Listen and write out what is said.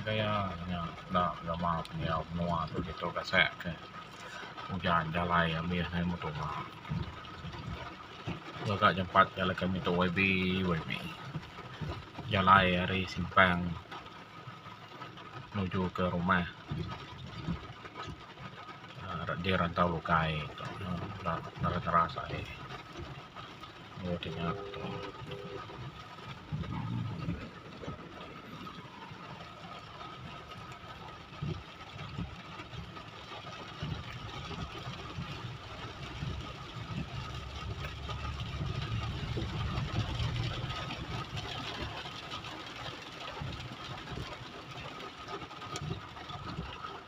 kaya na lama punya benua tu gitu kasek ke hujan jalai ambil hai motor mah agak cepat jalan kami tu YB jalai dari simpang menuju ke rumah di rantau lukai tu terasa oh tinggal tu